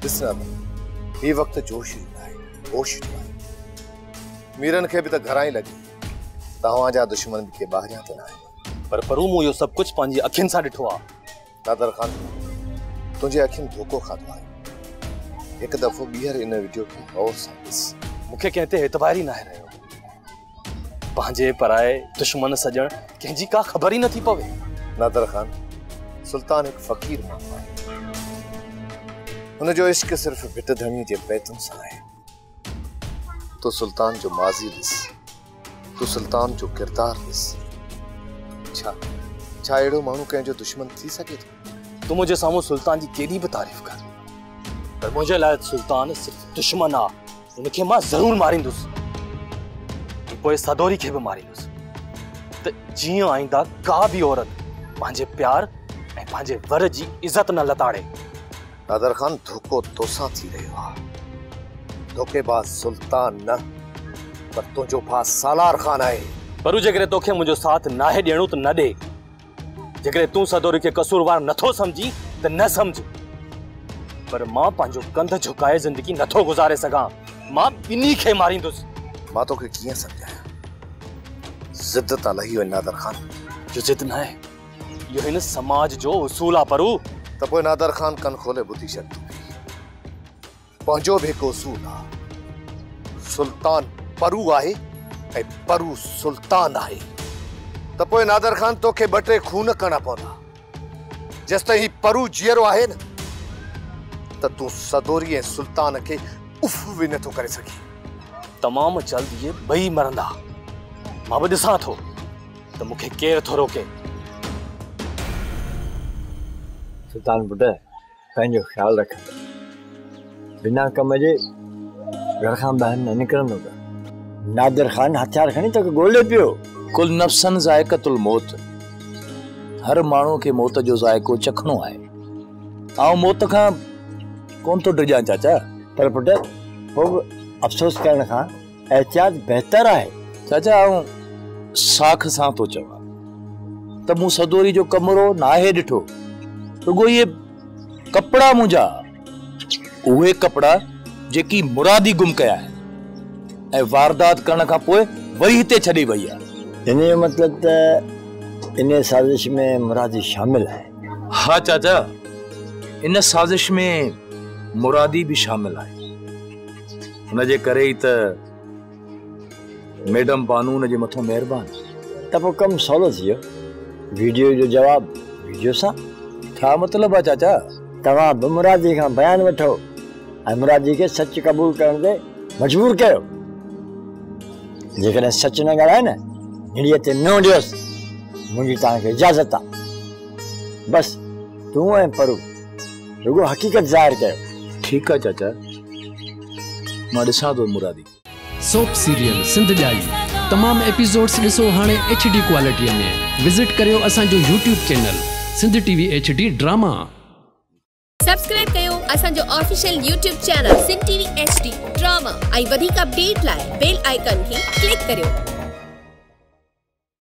ॾिसना ही वक्त जोश है होश है मीरन के भी तो घरां ही लगी तव्हां जा दुश्मन भी के ॿाहिरियां त न आहिनि पर परू मूं इहो सभु कुझु पंहिंजी अखियुनि सां ॾिठो आहे। नादर खान तुंहिंजे अखियुनि धोखो खाधो आहे हिकु दफ़ो ॿीहर इन वीडियो खे गौर सां ॾिस मूंखे कंहिं ते एतबार ई न आहे रहियो पंहिंजे पराए दुश्मन सॼण कंहिंजी का ख़बर ई नथी पवे। नादर खान सुल्तान हिकु फ़क़ीर माण्हू आहे हुनजो इश्क सिर्फ़ भिट धणी जे बैतुनि सां आहे। तो सुल्तान जो माज़ी ॾिस तो सुल्तान जो किरदार ॾिस छा अहिड़ो माण्हू कंहिंजो दुश्मन थी सघे थो? तू मुंहिंजे साम्हूं सुल्तान जी केॾी बि तारीफ़ कर पर मुंहिंजे लाइ सुल्तान सिर्फ़ दुश्मन आहे। उनखे मां ज़रूरु मारींदुसि पोइ सदोरी खे बि मारींदुसि त जीअं आईंदा का बि औरत पंहिंजे प्यार ऐं पंहिंजे वर जी इज़त न लताड़े। नादर खान धोखो तोसां थी रहियो आहे धोखेबाज़ सुल्तान न पर तुंहिंजो भाउ सालार खान आहे। पर जेकॾहिं तोखे मुंहिंजो साथ नाहे ॾियणो त न ॾे जेकॾहिं तूं सदोरी खे कसूरवार नथो सम्झी त न सम्झ पर मां पंहिंजो कंध झुकाए ज़िंदगी नथो गुज़ारे सघां। मां ॿिन्ही खे मारींदुसि। मां तोखे कीअं सम्झायां ज़िद तां लही वञ नादर खान। जो ज़िद न आहे इहो हिन समाज जो उसूल आहे परू। त पोइ नादर खान कन खोले ॿुधी छॾ पंहिंजो बि हिकु उसूल आहे सुल्तान परू आहे ऐं परू सुल्तान आहे। त पोइ नादर खान तोखे ॿ टे खून करणा पवंदा जेसिताईं ही परू जीअरो आहे न त तूं सदोरी ऐं सुल्तान खे उफ़ बि नथो करे सघीं। तमामु जल्द इहे ॿई मरंदा। मां बि ॾिसां थो त मूंखे केरु थो रोके। सुल्तान पुट पंहिंजो ख़्यालु रख बिना कम जे घर खां ॿाहिरि न निकिरंदो कर। नादिर खान हथियार खणी तोखे ॻोल्हे पियो। कुल नफ़्सन ज़ाइक़तुल मौत हर माण्हू खे मौत जो ज़ाइक़ो चखणो आहे। आउं मौत खां कोन थो डिॼां चाचा पर पुट पोइ अफ़सोस करण खां एहतियात बहितर आहे। चाचा आउं साख सां थो चवां त मूं सदोरी जो कमरो नाहे ॾिठो रुगो इहे कपिड़ा मुंहिंजा उहे कपिड़ा जेकी मुरादी गुम कया आहिनि ऐं वारदात करण खां पोइ वरी हिते छॾे वई आहे। इन जो मतिलबु त इन साज़िश में मुरादी शामिल आहे। हाँ चाचा इन साज़िश में मुरादी भी शामिल है। उनजे करे ही त मैडम बानू उनजे मथों मेहरबान। त पोइ कमु सवलो थी वियो। वीडियो जो जवाबु वीडियो सां। छा मतिलबु आहे चाचा? तव्हां बि मुरादी खां बयानु वठो ऐं मुरादी खे सच क़बूल करण ते मजबूर कयो। जेकॾहिं सच न ॻाल्हाए न निड़ीअ ते न ॾियोसि मुंहिंजी तव्हांखे इजाज़त आहे। बसि तूं ऐं परू रुगो हक़ीक़त ज़ाहिर कयो। ठीक है चाचा मां ॾिसां थो मुरादी। सोप सीरियल सिंध ॼाई तमाम एपिसोड्स ॾिसो हाणे HD क्वालिटीअ में। विज़िट करियो असांजो YouTube channel Sindh TV HD drama. Subscribe कयो असांजो official YouTube channel Sindh TV HD drama ऐं वधीक अपडेट लाइ बेल आइकन खे क्लिक करियो।